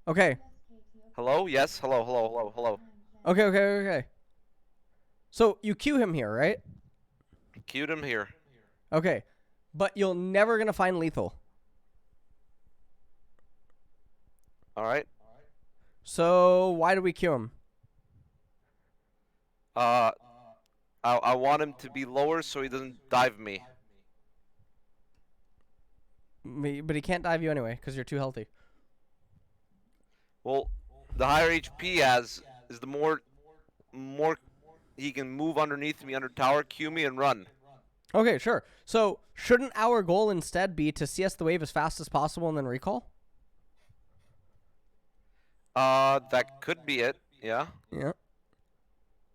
Okay. Hello? Yes. Hello. Hello. Hello. Hello. Okay. So you queue him here, right? Queued him here. Okay. But you're never gonna find lethal. All right. So why do we queue him? Uh, I want him to be lower so he doesn't dive me. But he can't dive you anyway because you're too healthy. Well, the higher HP he has is the more he can move underneath me under tower, Q me, and run. Okay, sure. So shouldn't our goal instead be to CS the wave as fast as possible and then recall? That could be it. Yeah. Yeah.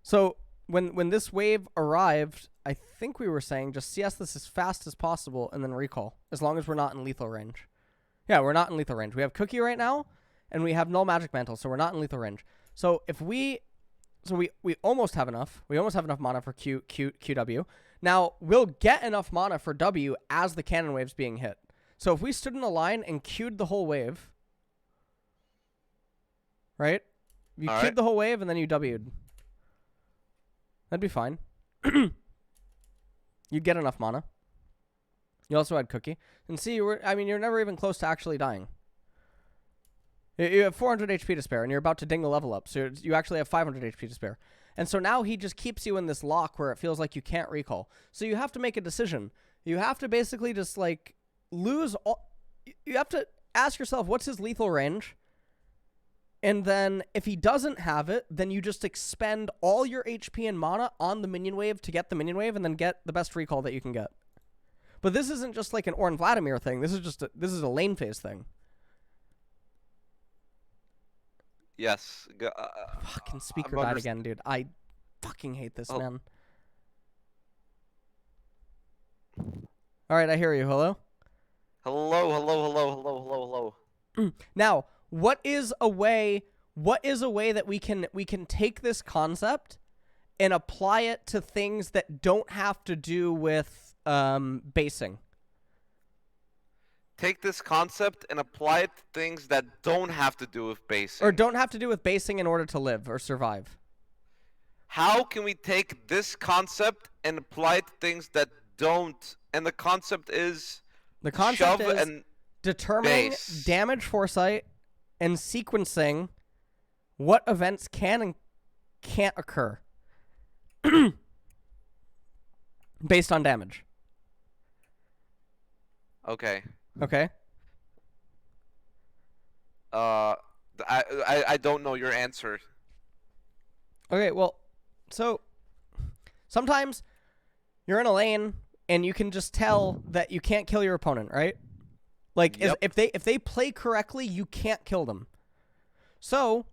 So when this wave arrived, I think we were saying just CS this as fast as possible and then recall, as long as we're not in lethal range. Yeah, we're not in lethal range. We have Cookie right now, and we have Null Magic Mantle, so we're not in lethal range. So if we we almost have enough. We almost have enough mana for QW. Now, we'll get enough mana for W as the cannon wave's being hit. So if we stood in a line and queued the whole wave, right? You All queued right. the whole wave and then you W'd. That'd be fine. You'd get enough mana. You also had Cookie. And see, you're never even close to actually dying. You have 400 HP to spare, and you're about to ding a level up, so you actually have 500 HP to spare. And so now he just keeps you in this lock where it feels like you can't recall. So you have to make a decision. You have to basically just, like, lose all... You have to ask yourself, what's his lethal range? And then, if he doesn't have it, then you just expend all your HP and mana on the minion wave to get the minion wave, and then get the best recall that you can get. But this isn't just like an Orn Vladimir thing. This is a lane phase thing. Yes. Fucking speaker I'm died again, dude. I fucking hate this, Oh. man. All right, I hear you. Hello? Hello. Hello. Hello. Hello. Hello. Hello. Now, what is a way that we can take this concept and apply it to things that don't have to do with basing? Take this concept and apply it to things that don't have to do with basing. Or don't have to do with basing in order to live or survive. How can we take this concept and apply it to things that don't? And the concept is The concept shove is and determining base. damage foresight and sequencing what events can and can't occur based on damage. Okay. Okay? I don't know your answer. Okay, well, so sometimes you're in a lane and you can just tell that you can't kill your opponent, right? Like Yep. if they play correctly, you can't kill them. So,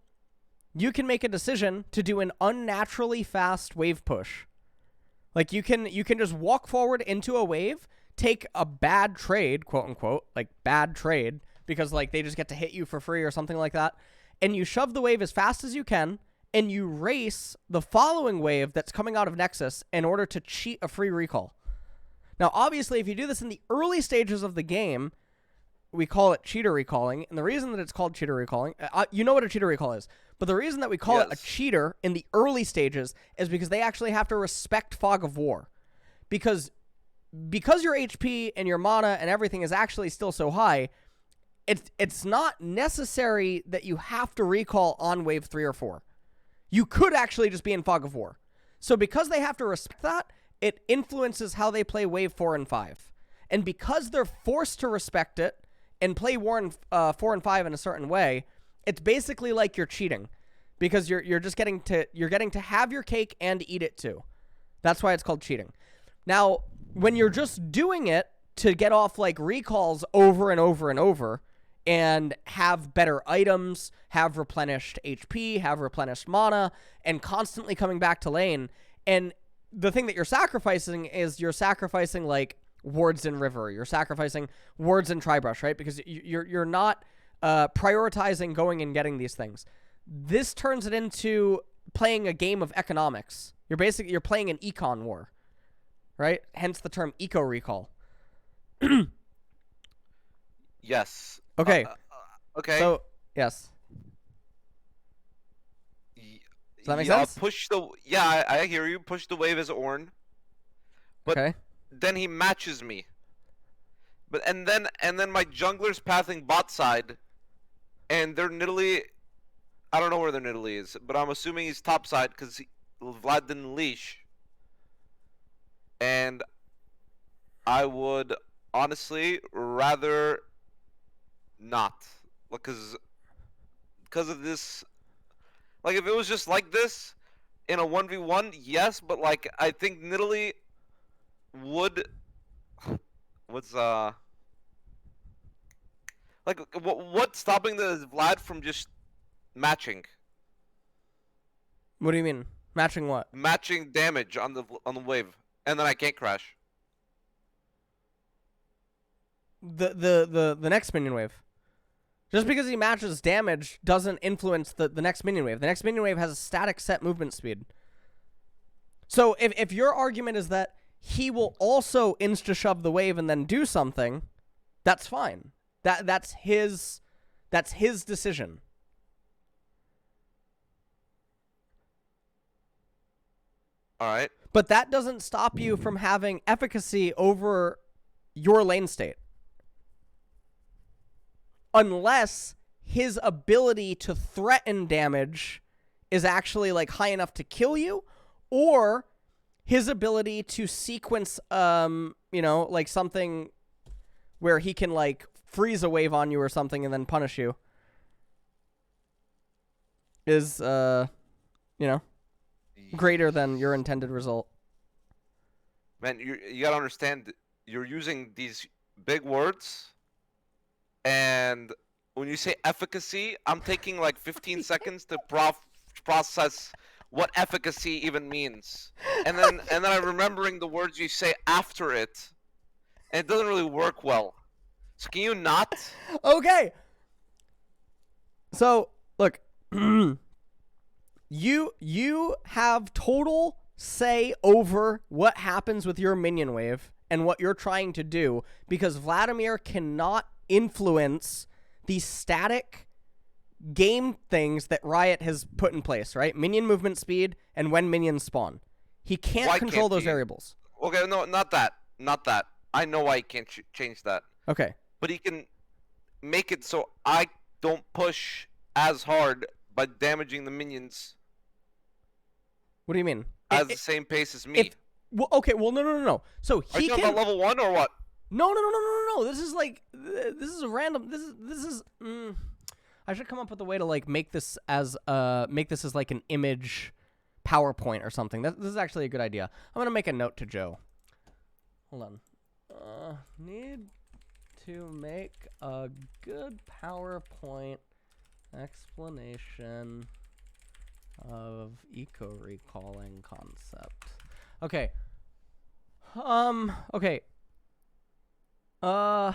you can make a decision to do an unnaturally fast wave push. Like you can just walk forward into a wave, take a bad trade, quote unquote, like bad trade, because like they just get to hit you for free or something like that, and you shove the wave as fast as you can, and you race the following wave that's coming out of Nexus in order to cheat a free recall. Now, obviously, if you do this in the early stages of the game, we call it cheater recalling, and the reason that it's called cheater recalling, you know what a cheater recall is, but the reason that we call it a Yes. cheater in the early stages is because they actually have to respect Fog of War. Because your HP and your mana and everything is actually still so high, it's not necessary that you have to recall on wave 3 or 4. You could actually just be in Fog of War. So because they have to respect that, it influences how they play wave 4 and 5. And because they're forced to respect it and play 4 and 5 in a certain way, it's basically like you're cheating, because you're just getting to have your cake and eat it too. That's why it's called cheating. Now, when you're just doing it to get off like recalls over and over and over and have better items, have replenished HP, have replenished mana, and constantly coming back to lane, and the thing that you're sacrificing is you're sacrificing like wards in river, you're sacrificing wards in tribrush, right? Because you're not prioritizing going and getting these things. This turns it into playing a game of economics. You're playing an econ war, right? Hence the term eco recall. Yes. Okay. Okay. So yes. Does that make sense? I hear you. Push the wave as Ornn. But Okay. then he matches me. But and then my jungler's pathing bot side, and they're Nidalee. I don't know where their Nidalee is, but I'm assuming he's top side because Vlad didn't leash. And I would honestly rather not, because of this. Like, if it was just like this in a 1v1, yes, but like I think Nidalee would. What's like what's stopping the Vlad from just matching? What do you mean? Matching what? Matching damage on the wave, and then I can't crash. The next minion wave. Just because he matches damage doesn't influence the next minion wave. The next minion wave has a static set movement speed. So if your argument is that he will also insta-shove the wave and then do something, that's fine. That's his decision. All right. But that doesn't stop you from having efficacy over your lane state. Unless his ability to threaten damage is actually like high enough to kill you, or his ability to sequence, like something where he can like freeze a wave on you or something and then punish you is, greater than your intended result. Man, you gotta understand, you're using these big words, and when you say efficacy, I'm taking like 15 seconds to process what efficacy even means, and then I'm remembering the words you say after it, and it doesn't really work well. So can you not? Okay. So look, you have total say over what happens with your minion wave and what you're trying to do, because Vladimir cannot influence the static game things that Riot has put in place, right? Minion movement speed and when minions spawn. He can't control those variables. Okay, no, not that. I know why he can't change that. Okay. But he can make it so I don't push as hard by damaging the minions. What do you mean? At the same pace as me. No. So he Are you talking about level 1 or what? No. This is a random. This is. I should come up with a way to like make this as like an image PowerPoint or something. This is actually a good idea. I'm gonna make a note to Joe. Hold on. Need to make a good PowerPoint explanation of eco-recalling concept. Okay. Okay. I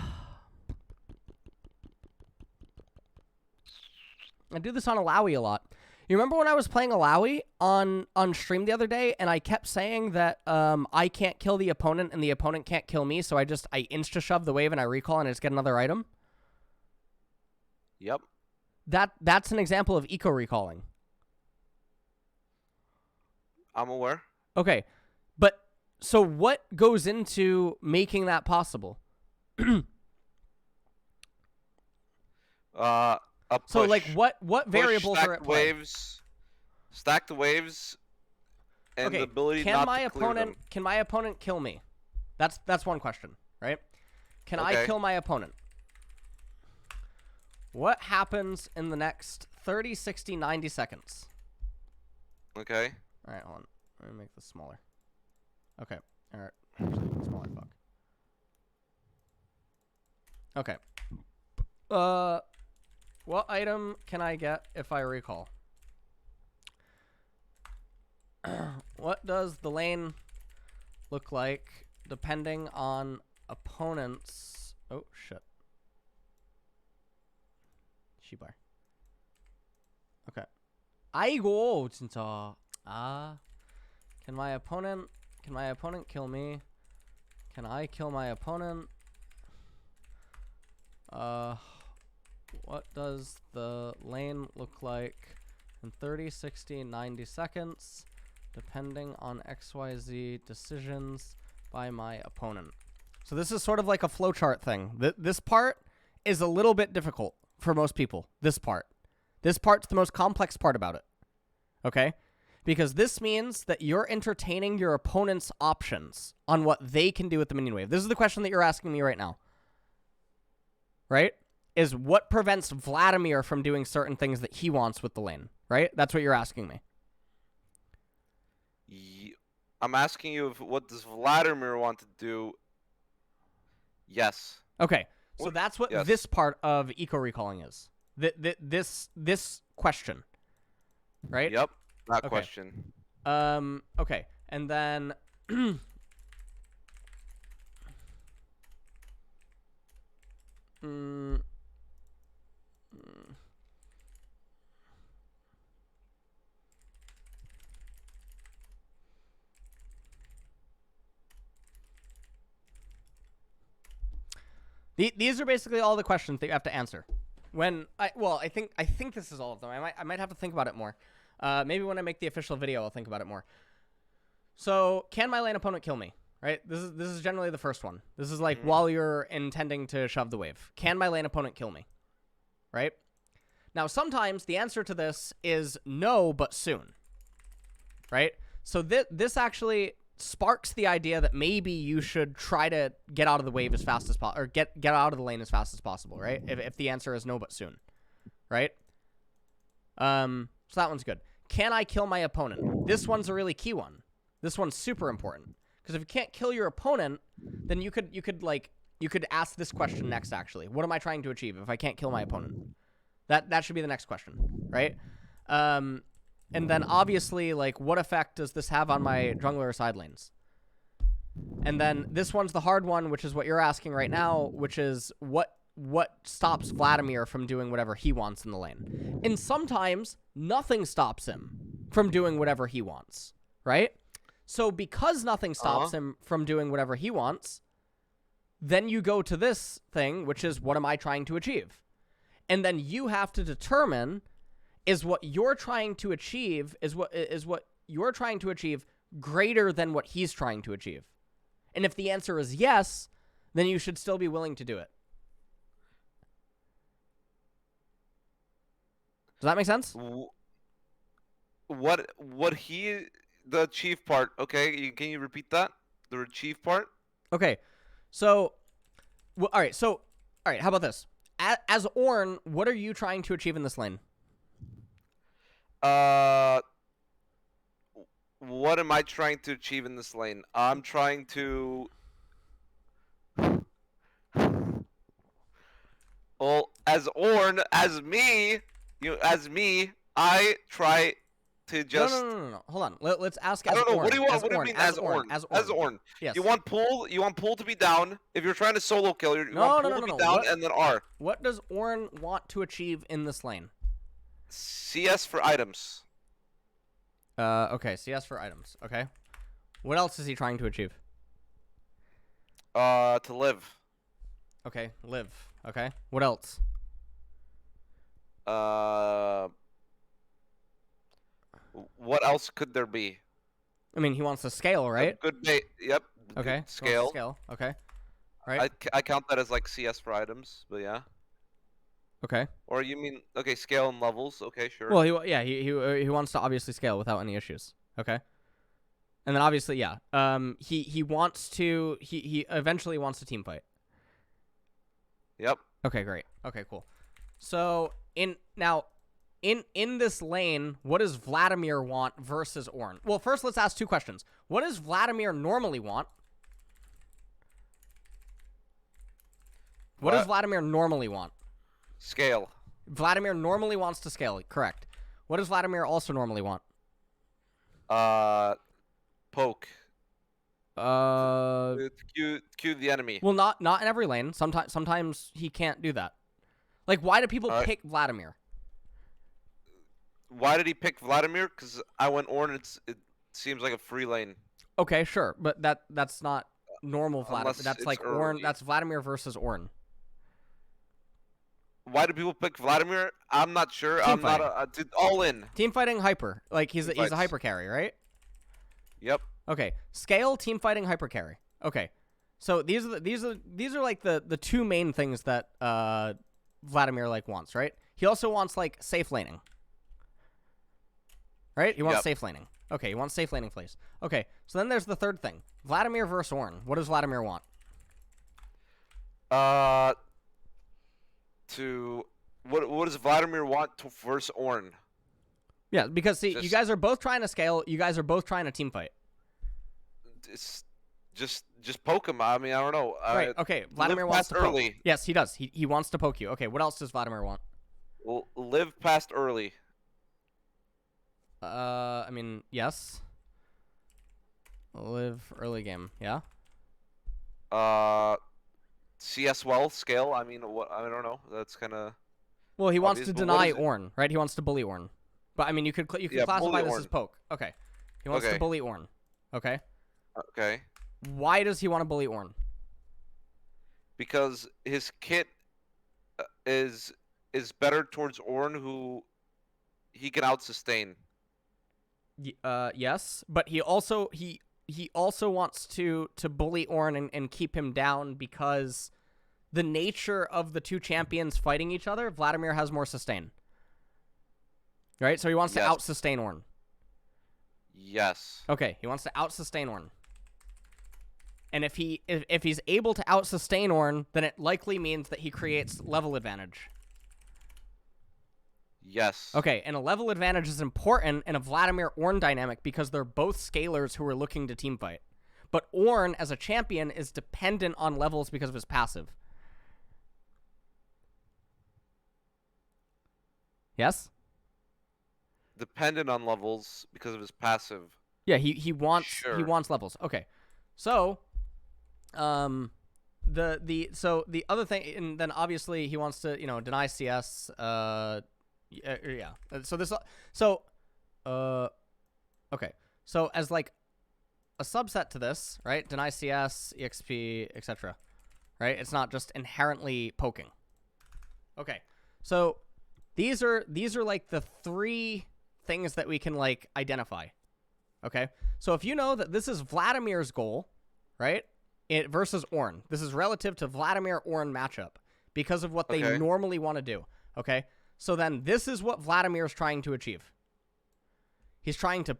do this on Alawi a lot. You remember when I was playing Alawi on stream the other day, and I kept saying that I can't kill the opponent and the opponent can't kill me, so I insta-shove the wave and I recall and I just get another item? Yep. That's an example of eco-recalling. I'm aware. Okay, but so what goes into making that possible? So like what variables are at play? Stack the waves, and the ability not to clear them. Can my opponent kill me? That's one question, right? Can I kill my opponent? What happens in the next 30, 60, 90 seconds? Okay. All right, hold on. Let me make this smaller. Okay. All right. Actually, smaller. Fuck. Okay. What item can I get if I recall? What does the lane look like depending on opponents? Oh, shit. Shebar. Okay. 아이고, 진짜. Can my opponent kill me? Can I kill my opponent? What does the lane look like in 30, 60, 90 seconds, depending on XYZ decisions by my opponent. So this is sort of like a flowchart thing. This part is a little bit difficult for most people. This part's the most complex part about it. Okay? Because this means that you're entertaining your opponent's options on what they can do with the minion wave. This is the question that you're asking me right now. Right? Is what prevents Vladimir from doing certain things that he wants with the lane. Right? That's what you're asking me. I'm asking you what does Vladimir want to do? Yes. Okay. So that's what this part of eco recalling is. This question. Right? Yep. That question. Okay. And then these are basically all the questions that you have to answer. I think this is all of them. I might have to think about it more. Maybe when I make the official video, I'll think about it more. So, can my lane opponent kill me? Right? This is generally the first one. This is like while you're intending to shove the wave. Can my lane opponent kill me? Right? Now, sometimes the answer to this is no, but soon. Right? So this actually sparks the idea that maybe you should try to get out of the wave as fast as possible, or get out of the lane as fast as possible, right? If the answer is no, but soon, right? So that one's good. Can I kill my opponent? This one's a really key one. This one's super important because if you can't kill your opponent, then you could ask this question next. Actually, what am I trying to achieve if I can't kill my opponent? That should be the next question, right? And then obviously, like, what effect does this have on my jungler side lanes? And then this one's the hard one, which is what you're asking right now, which is what stops Vladimir from doing whatever he wants in the lane. And sometimes nothing stops him from doing whatever he wants, right? So because nothing stops him from doing whatever he wants, then you go to this thing, which is what am I trying to achieve? And then you have to determine is what you're trying to achieve greater than what he's trying to achieve? And if the answer is yes, then you should still be willing to do it. Does that make sense? The achieve part, okay? Can you repeat that? The achieve part? Okay. So, all right, how about this? As Ornn, what are you trying to achieve in this lane? What am I trying to achieve in this lane? I'm trying to... Well, as Ornn, as me, I try to just... No. Hold on. Let's ask as I don't know. Ornn. What do you want? As What do you Ornn. mean As as Ornn? As As Ornn. Yes. You want Pool to be down. If you're trying to solo kill, you want Pool to be down and then R. What does Ornn want to achieve in this lane? CS for items. Okay. CS for items. Okay. What else is he trying to achieve? To live. Okay. Live. Okay. What else? What else could there be? I mean, he wants to scale, right? Good bait. Yep. Okay. Scale. Scale. Okay. Right. I count that as like CS for items, but yeah. Okay. Or you mean scale and levels? Okay, sure. Well, he wants to obviously scale without any issues. Okay. And then obviously, yeah. He wants to he eventually wants to team fight. Yep. Okay, great. Okay, cool. So in this lane, what does Vladimir want versus Ornn? Well, first let's ask two questions. What does Vladimir normally want? What does Vladimir normally want? Scale. Vladimir normally wants to scale, correct. What does Vladimir also normally want? Poke. Cue the enemy. Well, not in every lane. Sometimes he can't do that. Like, why do people pick Vladimir? Why did he pick Vladimir? Because I went Ornn. It seems like a free lane. Okay, sure, but that's not normal Vladimir. That's like early. Ornn. That's Vladimir versus Ornn. Why do people pick Vladimir? I'm not sure. Team I'm not fighting. all in. Team fighting hyper. Like he's Team a fights. hyper carry, right? Yep. Okay. Scale, team fighting, hyper carry. Okay. So these are like the two main things that Vladimir like wants, right? He also wants like safe laning. Right? He wants safe laning. Okay, he wants safe laning plays. Okay, so then there's the third thing. Vladimir versus Ornn. What does Vladimir want? What does Vladimir want to versus Ornn? Yeah, because see, you guys are both trying to scale. You guys are both trying to team fight. It's just poke him. I mean, I don't know. Right. Okay. Vladimir wants to poke. early. Yes, he does. He wants to poke you. Okay. What else does Vladimir want? Well, live past early. I mean, yes. Live early game. Yeah. CS well scale. I mean, what? I don't know. That's kind of. Well, he wants to deny Ornn, right? He wants to bully Ornn. But I mean, you could classify this as poke. Okay. He wants to bully Ornn. Okay. Okay. Why does he want to bully Ornn? Because his kit is better towards Ornn, who he can out sustain. Yes, but he also wants to bully Ornn and keep him down because the nature of the two champions fighting each other, Vladimir has more sustain. Right? So he wants to out sustain Ornn. Yes. Okay, he wants to out sustain Ornn. And if he's able to out sustain Ornn, then it likely means that he creates level advantage. Yes. Okay, and a level advantage is important in a Vladimir Ornn dynamic because they're both scalers who are looking to teamfight. But Ornn, as a champion, is dependent on levels because of his passive. Yes? Dependent on levels because of his passive. Yeah, he wants levels. Okay. So the other thing, and then obviously he wants to, deny CS, yeah. Okay. So as like a subset to this, right? Deny CS, EXP, etc. Right? It's not just inherently poking. Okay. So these are like the three things that we can like identify. Okay? So if you know that this is Vladimir's goal, right? Versus Ornn. This is relative to Vladimir Ornn matchup because of what they normally want to do. Okay? So then this is what Vladimir's trying to achieve. He's trying to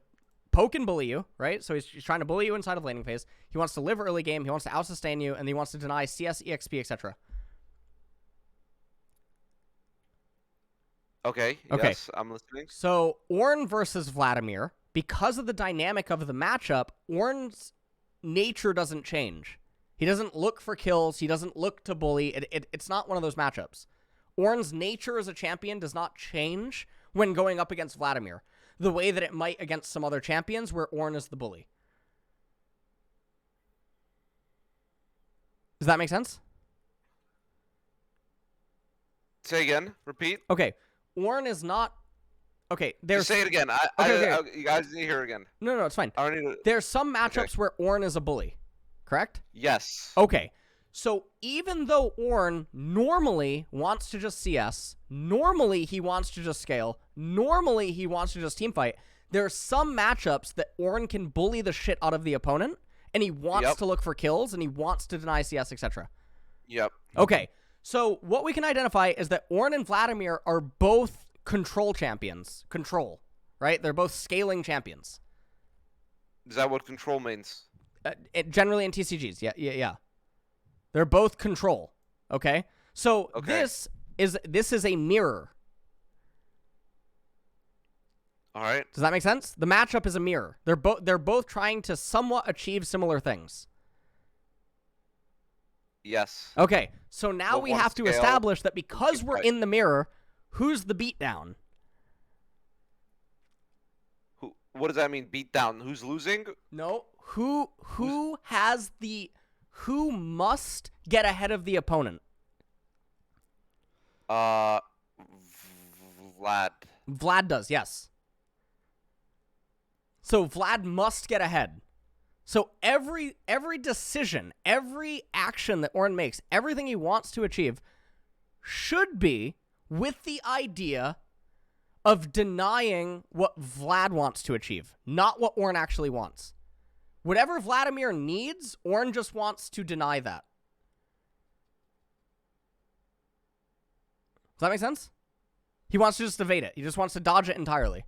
poke and bully you, right? So he's trying to bully you inside of laning phase. He wants to live early game. He wants to out-sustain you, and he wants to deny CS, EXP, etc. Okay, yes, I'm listening. So Ornn versus Vladimir, because of the dynamic of the matchup, Ornn's nature doesn't change. He doesn't look for kills. He doesn't look to bully. It's not one of those matchups. Ornn's nature as a champion does not change when going up against Vladimir, the way that it might against some other champions where Ornn is the bully. Does that make sense? Say again. Repeat. Okay. Ornn is not... Okay, there's... Just say it again. You guys need to hear it again. No, it's fine. I don't need to... There's some matchups where Ornn is a bully, correct? Yes. Okay. So even though Ornn normally wants to just CS, normally he wants to just scale, normally he wants to just teamfight, there are some matchups that Ornn can bully the shit out of the opponent, and he wants to look for kills, and he wants to deny CS, etc. Yep. Okay, so what we can identify is that Ornn and Vladimir are both control champions. Control, right? They're both scaling champions. Is that what control means? Generally in TCGs, yeah. They're both control, okay? So this is a mirror. All right. Does that make sense? The matchup is a mirror. They're both trying to somewhat achieve similar things. Yes. Okay, so now we have to establish that because we're in the mirror, who's the beatdown? What does that mean, beatdown? Who's losing? No, who must get ahead of the opponent? Vlad. Vlad does, yes. So Vlad must get ahead. So every decision, every action that Ornn makes, everything he wants to achieve should be with the idea of denying what Vlad wants to achieve, not what Ornn actually wants. Whatever Vladimir needs, Ornn just wants to deny that. Does that make sense? He wants to just evade it. He just wants to dodge it entirely.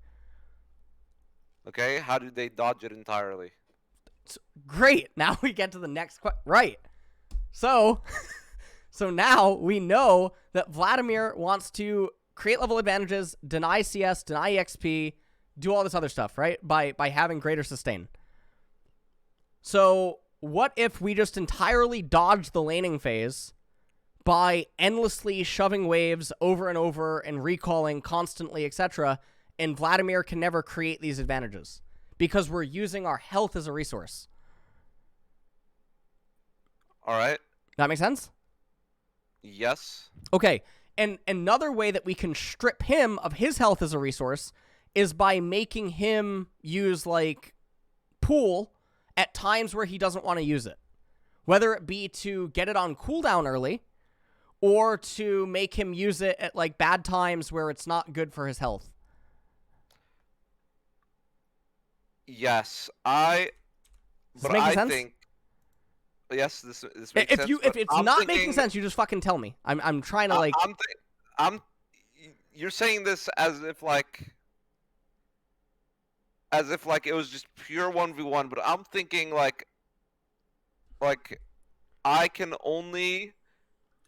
Okay, how do they dodge it entirely? Great. Now we get to the next question. Right. So, so now we know that Vladimir wants to create level advantages, deny CS, deny EXP, do all this other stuff, right? By having greater sustain. So what if we just entirely dodge the laning phase by endlessly shoving waves over and over and recalling constantly, etc., and Vladimir can never create these advantages because we're using our health as a resource. All right. That makes sense? Yes. Okay. And another way that we can strip him of his health as a resource is by making him use, like, pool at times where he doesn't want to use it. Whether it be to get it on cooldown early or to make him use it at, like, bad times where it's not good for his health. Yes. Does it make sense? Think... Yes, this makes sense. If it's not making sense, you just fucking tell me. I'm trying to, like... You're saying this as if like it was just pure 1v1, but I'm thinking like I can only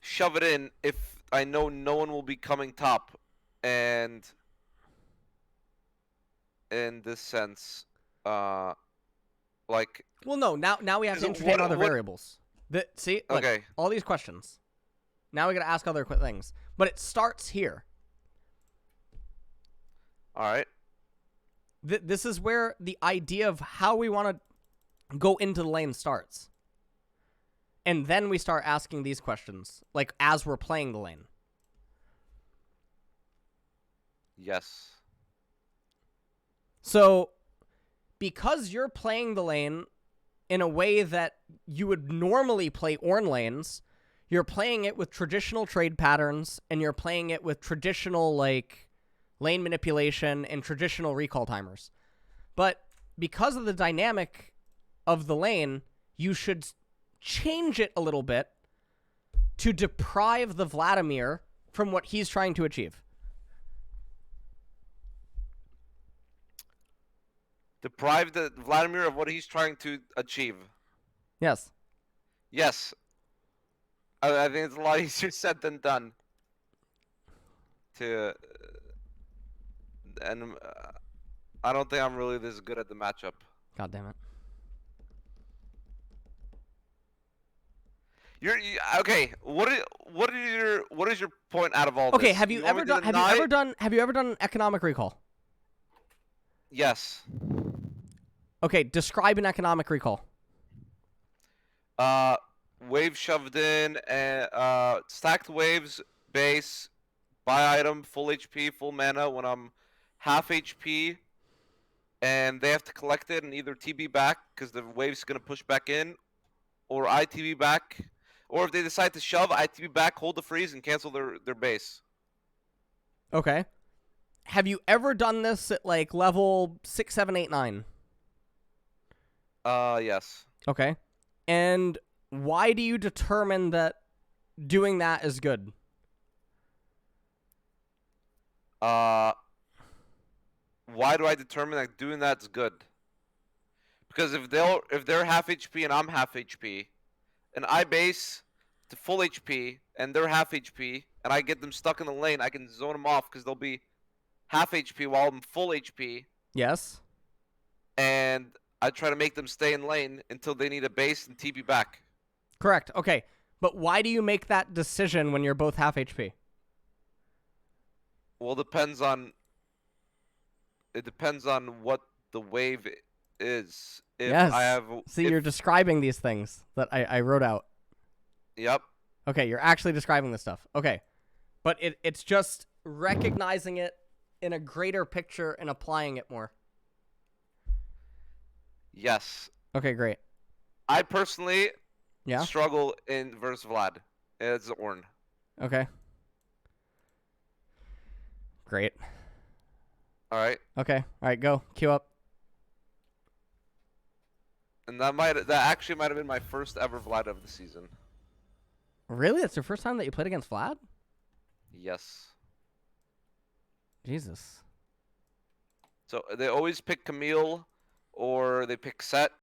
shove it in if I know no one will be coming top, and in this sense, like... Well, no, now we have to entertain other variables. See? Look, okay. All these questions. Now we gotta ask other things. But it starts here. Alright. This is where the idea of how we want to go into the lane starts. And then we start asking these questions, like, as we're playing the lane. Yes. So, because you're playing the lane in a way that you would normally play Ornn lanes, you're playing it with traditional trade patterns, and you're playing it with traditional, like, lane manipulation and traditional recall timers. But because of the dynamic of the lane, you should change it a little bit to deprive the Vladimir from what he's trying to achieve. Deprive the Vladimir of what he's trying to achieve. Yes. Yes. I think it's a lot easier said than done. And I don't think I'm really this good at the matchup. God damn it. Okay? What is your point out of all Okay, this? have you ever done economic recall? Yes. Okay, describe an economic recall. Wave shoved in, and stacked waves, base, buy item, full HP, full mana when I'm half HP, and they have to collect it and either TB back because the wave's gonna push back in, or I TB back, or if they decide to shove, I TB back, hold the freeze, and cancel their base. Okay. Have you ever done this at, like, level 6, 7, 8, 9? Yes. Okay. And why do you determine that doing that is good? Why do I determine that doing that's good? Because if they're half HP and I'm half HP, and I base to full HP and they're half HP, and I get them stuck in the lane, I can zone them off because they'll be half HP while I'm full HP. Yes. And I try to make them stay in lane until they need a base and TP back. Correct. Okay. But why do you make that decision when you're both half HP? Well, it depends on what the wave is. If yes. You're describing these things that I wrote out. Yep. Okay, you're actually describing this stuff. Okay. But it's just recognizing it in a greater picture and applying it more. Yes. Okay, great. I personally struggle in versus Vlad. It's Ornn. Okay. Great. All right, Okay. All right, go. Queue up. and that actually might have been my first ever Vlad of the season. Really? That's the first time that you played against Vlad? Yes. Jesus. So they always pick Camille, or they pick Set.